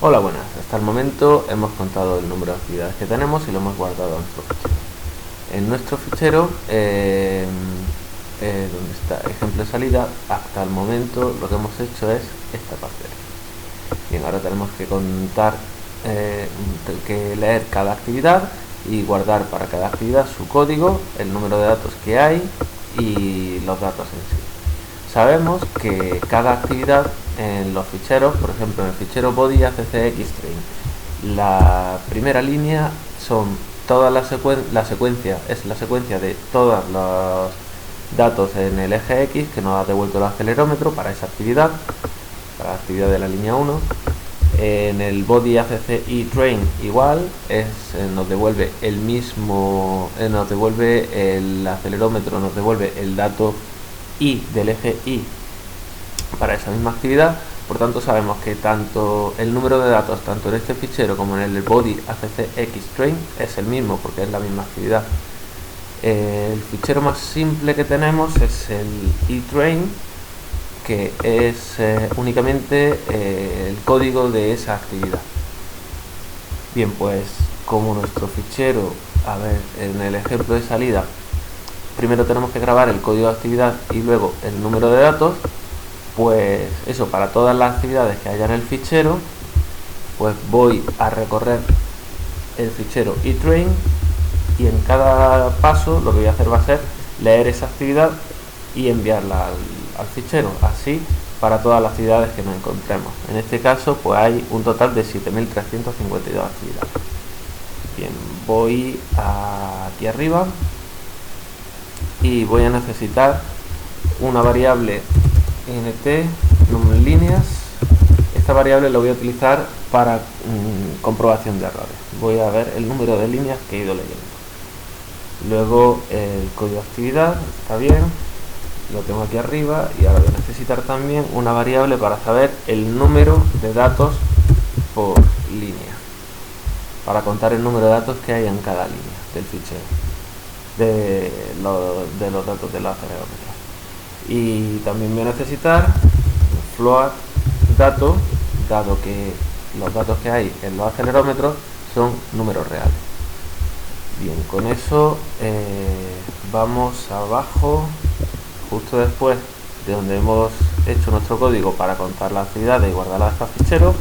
Hola, buenas. Hasta el momento hemos contado el número de actividades que tenemos y lo hemos guardado en nuestro fichero. Donde está ejemplo de salida, hasta el momento lo que hemos hecho es esta parte. Bien, ahora tenemos que contar, que leer cada actividad y guardar para cada actividad su código, el número de datos que hay y los datos en sí. Sabemos que cada actividad en los ficheros, por ejemplo en el fichero body accxtrain, la primera línea son toda la secuencia es la secuencia de todos los datos en el eje X que nos ha devuelto el acelerómetro para esa actividad, para la actividad de la línea 1. En el body acctrain igual, nos devuelve el mismo, nos devuelve el acelerómetro, nos devuelve el dato Y del eje Y para esa misma actividad. Por tanto, sabemos que tanto el número de datos tanto en este fichero como en el body accxtrain es el mismo, porque es la misma actividad. El fichero más simple que tenemos es el eTrain, que es únicamente el código de esa actividad. Bien, pues como nuestro fichero, en el ejemplo de salida, primero tenemos que grabar el código de actividad y luego el número de datos, pues eso, para todas las actividades que haya en el fichero, pues voy a recorrer el fichero eTrain y en cada paso lo que voy a hacer va a ser leer esa actividad y enviarla al fichero, así para todas las actividades que nos encontremos. En este caso pues hay un total de 7352 actividades. Bien, voy aquí arriba y voy a necesitar una variable int número en líneas. Esta variable la voy a utilizar para comprobación de errores. Voy a ver el número de líneas que he ido leyendo. Luego el código de actividad está bien, lo tengo aquí arriba, y ahora voy a necesitar también una variable para saber el número de datos por línea, para contar el número de datos que hay en cada línea del fichero de los datos del acelerómetro. Y también voy a necesitar float dato, dado que los datos que hay en los acelerómetros son números reales. Bien, con eso vamos abajo, justo después de donde hemos hecho nuestro código para contar las actividades y guardarlas a fichero.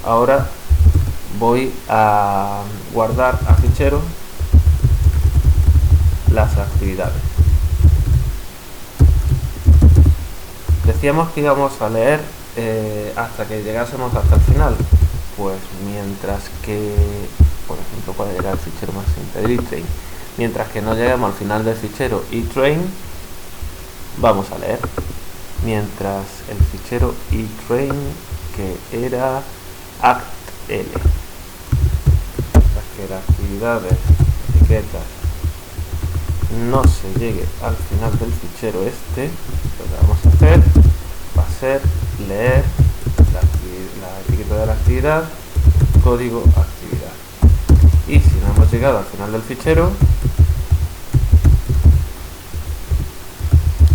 Ahora voy a guardar a fichero las actividades. Decíamos que íbamos a leer hasta que llegásemos hasta el final. Pues mientras que, por ejemplo, puede llegar el fichero más simple de eTrain, mientras que no lleguemos al final del fichero eTrain, vamos a leer. Mientras el fichero eTrain, que era actl, que era actividades, etiquetas, no se llegue al final del fichero lo que vamos a hacer va a ser leer la etiqueta de la actividad, código actividad. Y si no hemos llegado al final del fichero,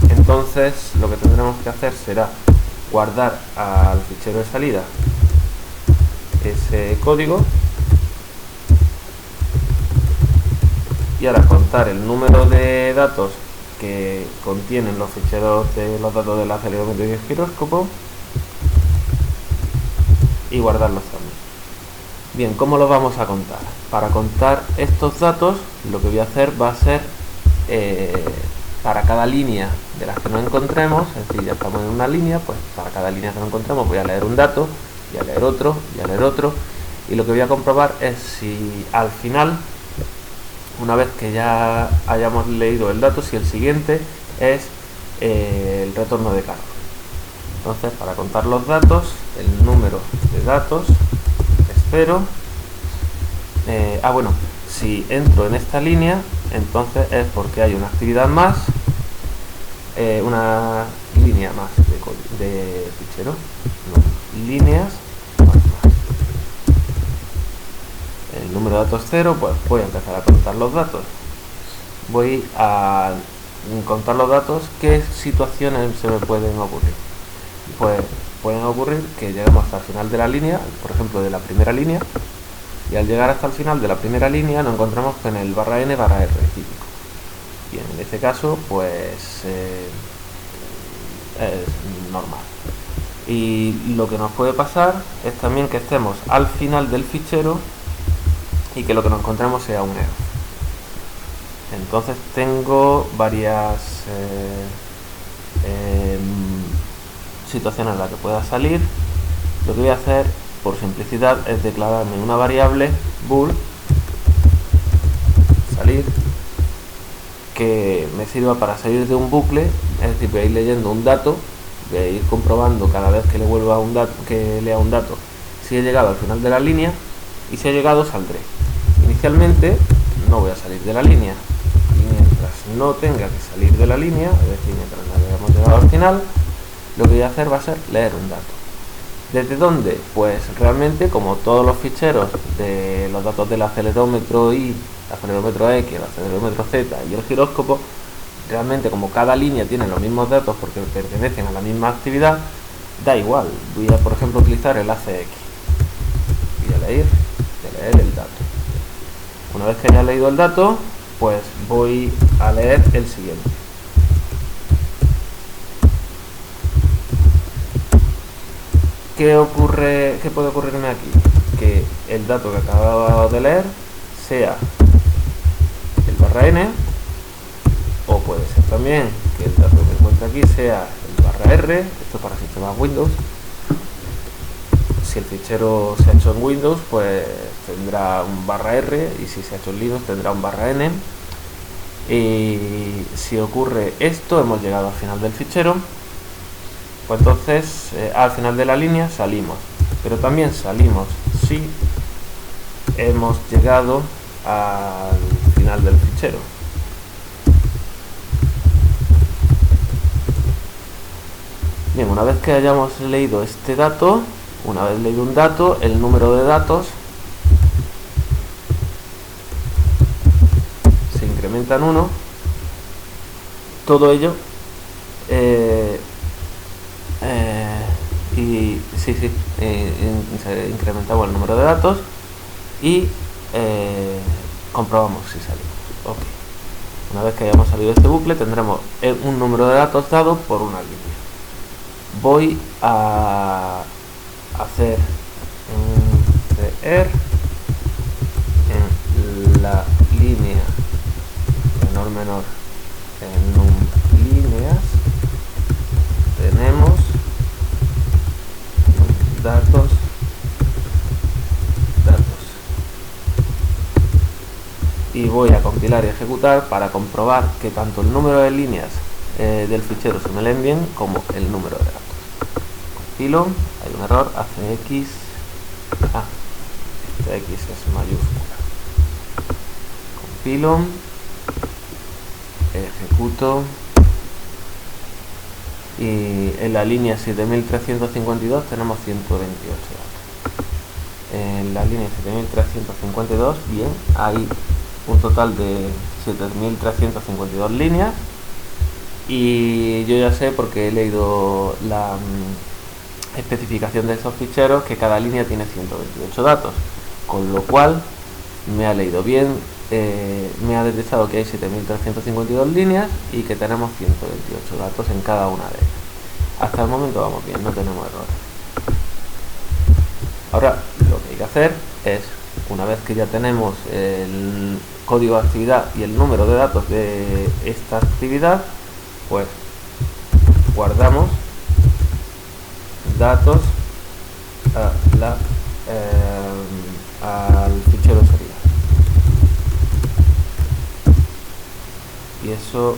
entonces lo que tendremos que hacer será guardar al fichero de salida ese código y ahora contar el número de datos que contienen los ficheros de los datos del acelerómetro y el giróscopo y guardarlos también. Bien, ¿cómo los vamos a contar? Para contar estos datos lo que voy a hacer va a ser para cada línea de las que nos encontremos, es decir, ya estamos en una línea, pues para cada línea que nos encontremos voy a leer un dato, voy a leer otro, voy a leer otro, y lo que voy a comprobar es si al final, una vez que ya hayamos leído el dato, si el siguiente es el retorno de carga. Entonces, para contar los datos, el número de datos, espero, bueno, si entro en esta línea, entonces es porque hay una actividad más, una línea más de fichero, no, líneas más. El número de datos 0, pues voy a empezar a contar los datos. Voy a contar los datos, ¿qué situaciones se me pueden ocurrir? Pues pueden ocurrir que lleguemos hasta el final de la línea, por ejemplo de la primera línea, y al llegar hasta el final de la primera línea nos encontramos con el barra n barra r típico. Y en este caso pues es normal. Y lo que nos puede pasar es también que estemos al final del fichero y que lo que nos encontremos sea un error. Entonces tengo varias situaciones en las que pueda salir. Lo que voy a hacer por simplicidad es declararme una variable bool salir que me sirva para salir de un bucle, es decir, voy a ir leyendo un dato, voy a ir comprobando cada vez que le vuelva un dato, que lea un dato, si he llegado al final de la línea, y si he llegado saldré. Inicialmente no voy a salir de la línea, y mientras no tenga que salir de la línea, es decir, mientras no hayamos llegado al final, lo que voy a hacer va a ser leer un dato. ¿Desde dónde? Pues realmente, como todos los ficheros de los datos del acelerómetro Y, el acelerómetro X, el acelerómetro Z y el giróscopo, realmente como cada línea tiene los mismos datos porque pertenecen a la misma actividad, da igual. Voy a, por ejemplo, utilizar el ACX. Voy a leer el dato. Una vez que haya leído el dato, pues voy a leer el siguiente. ¿Qué puede ocurrirme aquí? Que el dato que acabo de leer sea el barra n, o puede ser también que el dato que encuentre aquí sea el barra r, esto para sistemas Windows. Si el fichero se ha hecho en Windows, pues tendrá un barra r, y si se ha hecho en Linux tendrá un barra n. Y si ocurre esto, hemos llegado al final del fichero. Pues entonces al final de la línea salimos, pero también salimos si hemos llegado al final del fichero. Bien, una vez que hayamos leído este dato, una vez leído un dato, el número de datos se incrementa en 1, todo ello se incrementaba el número de datos y comprobamos si salimos. Okay. Una vez que hayamos salido de este bucle tendremos un número de datos dado por una línea. Voy a hacer un CR en la línea menor en num líneas tenemos datos y voy a compilar y ejecutar para comprobar que tanto el número de líneas del fichero se me leen bien como el número de datos. Compilo, hay un error, ACX, este X es mayúscula. Compilo, ejecuto y en la línea 7352 tenemos 128 datos. En la línea 7352, bien, hay un total de 7352 líneas y yo ya sé, porque he leído la especificación de esos ficheros, que cada línea tiene 128 datos, con lo cual me ha leído bien, me ha detectado que hay 7352 líneas y que tenemos 128 datos en cada una de ellas. Hasta el momento vamos bien, no tenemos errores. Ahora lo que hay que hacer es, una vez que ya tenemos el código de actividad y el número de datos de esta actividad, pues guardamos datos al fichero de salida. Y eso,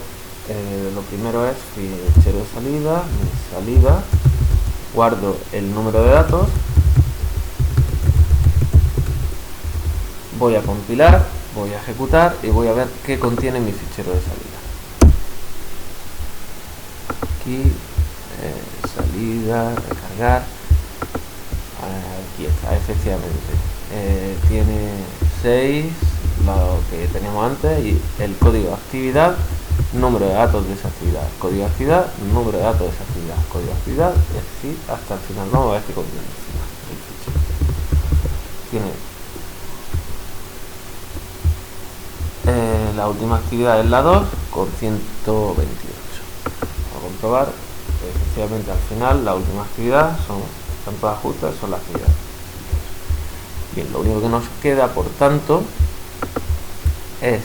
lo primero es fichero de salida, mi salida, guardo el número de datos, voy a compilar, voy a ejecutar y voy a ver qué contiene mi fichero de salida. Aquí, salida, recargar, aquí está, efectivamente, tiene 6, lo que teníamos antes, y el código de actividad número de datos de esa actividad, código de actividad, número de datos de esa actividad, código de actividad, y así hasta el final. Vamos a ver qué contiene el final del fichero. Tiene la última actividad es la 2 con 128. Vamos a comprobar que efectivamente al final la última actividad están todas justas, son las actividades. Bien, lo único que nos queda, por tanto, es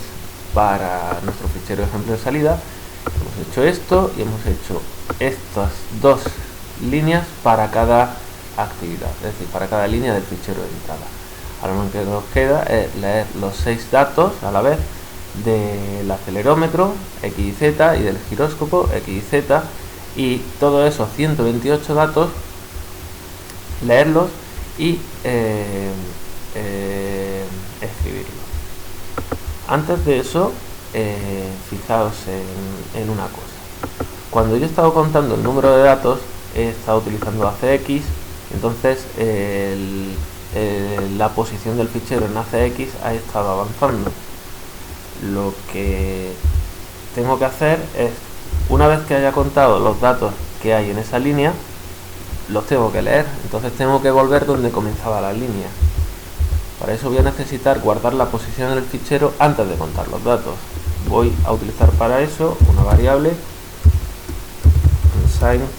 para nuestro fichero de ejemplo de salida. Hemos hecho esto y hemos hecho estas dos líneas para cada actividad, es decir, para cada línea del fichero de entrada. Ahora lo que nos queda es leer los 6 datos a la vez del acelerómetro X y Z y del giróscopo X y Z, y todos esos 128 datos leerlos y escribirlos. Antes de eso, fijaos en una cosa. Cuando yo he estado contando el número de datos, he estado utilizando ACX, entonces la posición del fichero en ACX ha estado avanzando. Lo que tengo que hacer es, una vez que haya contado los datos que hay en esa línea, los tengo que leer, entonces tengo que volver donde comenzaba la línea. Para eso voy a necesitar guardar la posición en el fichero antes de contar los datos. Voy a utilizar para eso una variable unsigned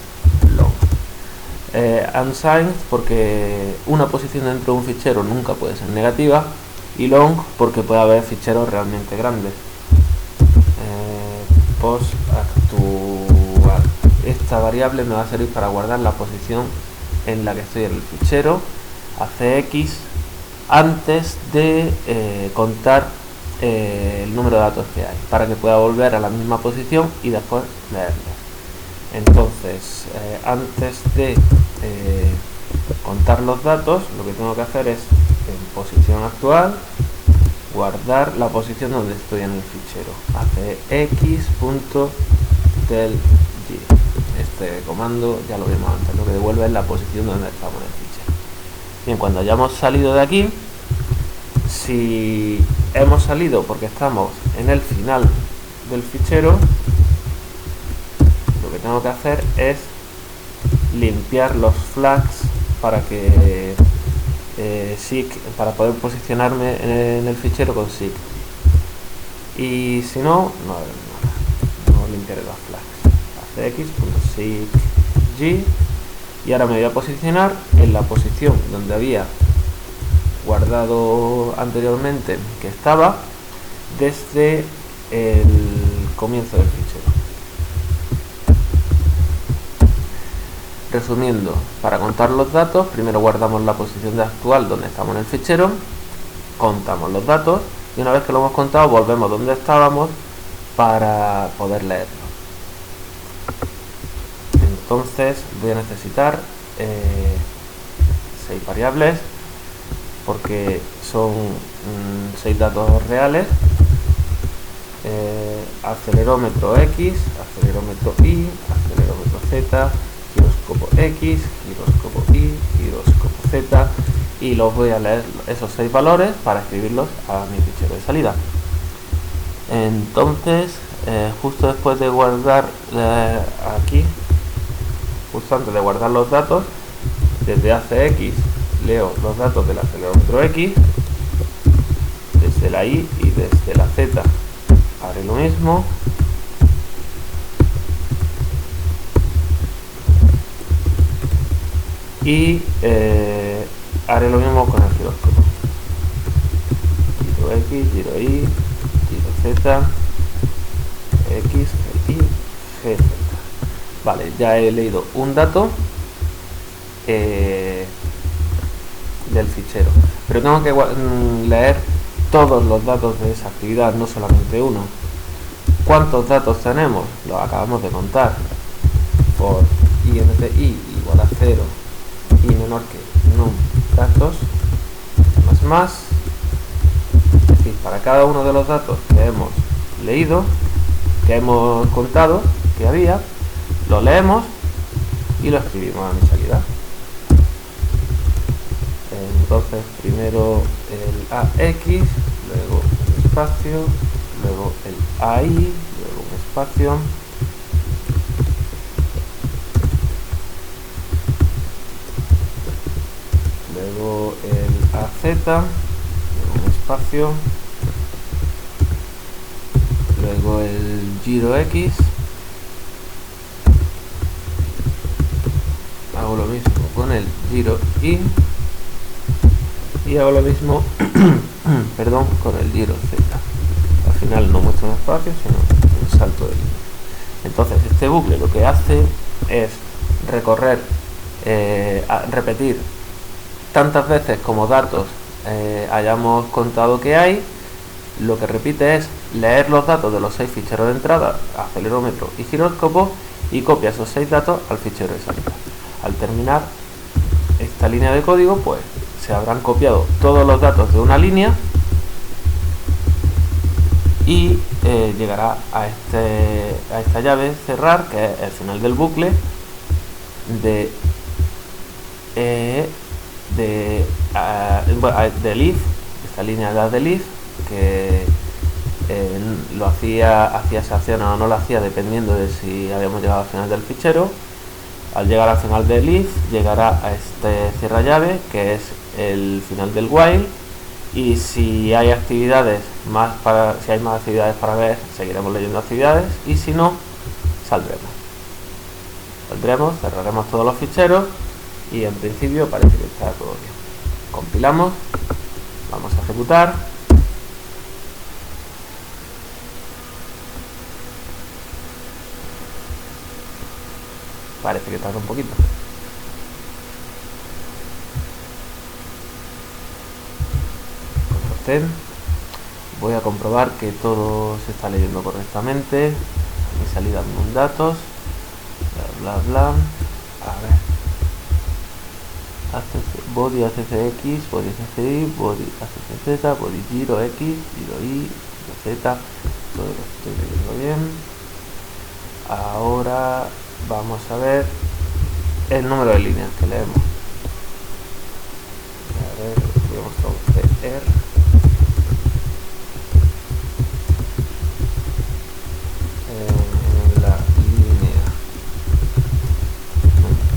long. Unsigned porque una posición dentro de un fichero nunca puede ser negativa, y long porque puede haber ficheros realmente grandes. Post actual. Esta variable me va a servir para guardar la posición en la que estoy en el fichero ACX antes de contar el número de datos que hay, para que pueda volver a la misma posición y después leerlos. Entonces, antes de contar los datos, lo que tengo que hacer es, en posición actual, guardar la posición donde estoy en el fichero, acx.delg. Este comando ya lo vimos antes, lo que devuelve es la posición donde estamos en el fichero. Bien, cuando hayamos salido de aquí, si hemos salido porque estamos en el final del fichero, lo que tengo que hacer es limpiar los flags para que para poder posicionarme en el fichero con SIG. Y si no, no limpiaré los flags. acx.SIG, y ahora me voy a posicionar en la posición donde había guardado anteriormente, que estaba desde el comienzo del fichero. Resumiendo, para contar los datos, primero guardamos la posición de actual donde estamos en el fichero, contamos los datos, y una vez que lo hemos contado, volvemos donde estábamos para poder leerlo. Entonces voy a necesitar 6 variables, porque son 6 datos reales. Acelerómetro X, acelerómetro Y, acelerómetro Z, giróscopo X, giróscopo Y, giróscopo Z, y los voy a leer esos 6 valores para escribirlos a mi fichero de salida. Entonces, justo después de guardar aquí, justo antes de guardar los datos, desde ACX leo los datos del acelerómetro X, desde la Y y desde la Z haré lo mismo. Y haré lo mismo con el giróscopo. Giro X, giro Y, giro Z, X, Y, GZ. Vale, ya he leído un dato del fichero, pero tengo que leer todos los datos de esa actividad, no solamente uno. ¿Cuántos datos tenemos? Los acabamos de contar. For int i igual a 0 y menor que num datos más, es decir, para cada uno de los datos que hemos leído, que hemos contado que había, lo leemos y lo escribimos a mi salida. Entonces primero el AX, luego un espacio, luego el AI, luego un espacio, luego el AZ, luego un espacio, luego el giro X, hago lo mismo con el giro Y y hago lo mismo perdón, con el giro Z. Al final no muestra un espacio, sino un salto de línea. Entonces este bucle lo que hace es recorrer, repetir tantas veces como datos hayamos contado que hay. Lo que repite es leer los datos de los 6 ficheros de entrada, acelerómetro y giróscopo, y copia esos 6 datos al fichero de salida. Al terminar esta línea de código, pues se habrán copiado todos los datos de una línea y llegará a esta llave cerrar, que es el final del bucle del if, esta línea del if, que lo hacía esa acción o no lo hacía dependiendo de si habíamos llegado al final del fichero. Al llegar al final del if, llegará a este cierra llave, que es el final del while, y si hay actividades si hay más actividades para ver, seguiremos leyendo actividades, y si no, saldremos, cerraremos todos los ficheros, y en principio parece que está todo bien. Compilamos, vamos a ejecutar. Parece que tarda un poquito. Voy a comprobar que todo se está leyendo correctamente. Mi salida en datos, bla bla bla. A ver, body ACCX, body ACCY, body ACCZ, body giro X, giro Y, giro Z. Todo lo estoy leyendo bien. Ahora vamos a ver el número de líneas que leemos. A ver, vamos a CR. En la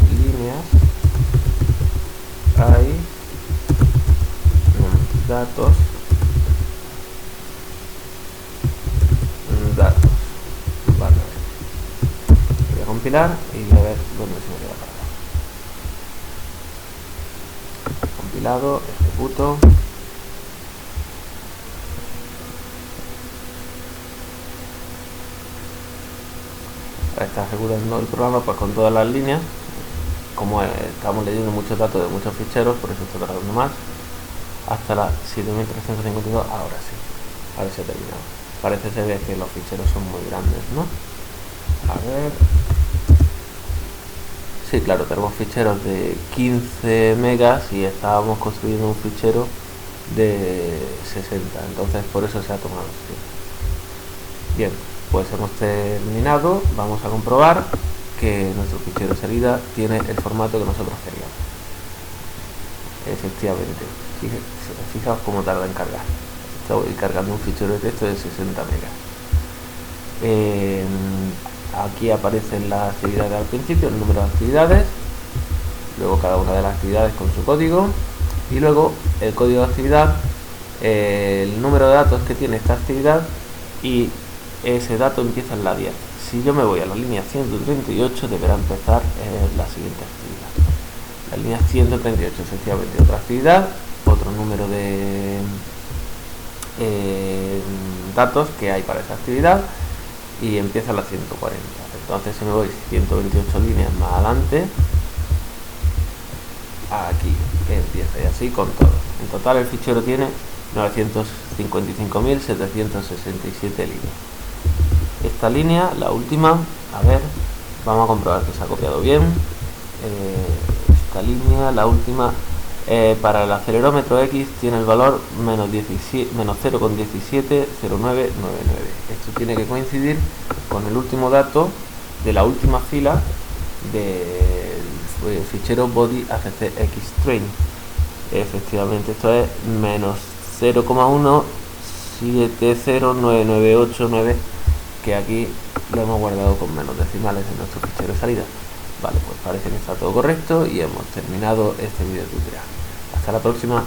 líneas hay datos, vale. Voy a compilar y voy a ver dónde se me queda parado. Compilado, ejecuto. Está ejecutando el programa pues con todas las líneas. Como estamos leyendo muchos datos de muchos ficheros, por eso está tardando más. Hasta las 7352, ahora sí, ahora se ha terminado. Parece ser que los ficheros son muy grandes, ¿no? A ver. Sí, claro, tenemos ficheros de 15 megas y estábamos construyendo un fichero de 60, entonces por eso se ha tomado así. Bien, pues hemos terminado. Vamos a comprobar que nuestro fichero de salida tiene el formato que nosotros queríamos. Efectivamente, fijaos cómo tarda en cargar. Estoy cargando un fichero de texto de 60 megas. Aquí aparecen las actividades al principio, el número de actividades, luego cada una de las actividades con su código, y luego el código de actividad, el número de datos que tiene esta actividad, y ese dato empieza en la 10. Si yo me voy a la línea 138, deberá empezar la siguiente actividad. La línea 138, efectivamente, otra actividad, otro número de datos que hay para esa actividad, y empieza la 140. Entonces si me voy 128 líneas más adelante, aquí empieza, y así con todo. En total el fichero tiene 955.767 líneas. Esta línea, la última, a ver, vamos a comprobar que se ha copiado bien. Esta línea, la última, para el acelerómetro X tiene el valor menos 0,170999. Esto tiene que coincidir con el último dato de la última fila del fichero body ACCX train. Efectivamente, esto es menos 0,17099899. que aquí lo hemos guardado con menos decimales en nuestro fichero de salida. Vale, pues parece que está todo correcto y hemos terminado este video tutorial. Hasta la próxima.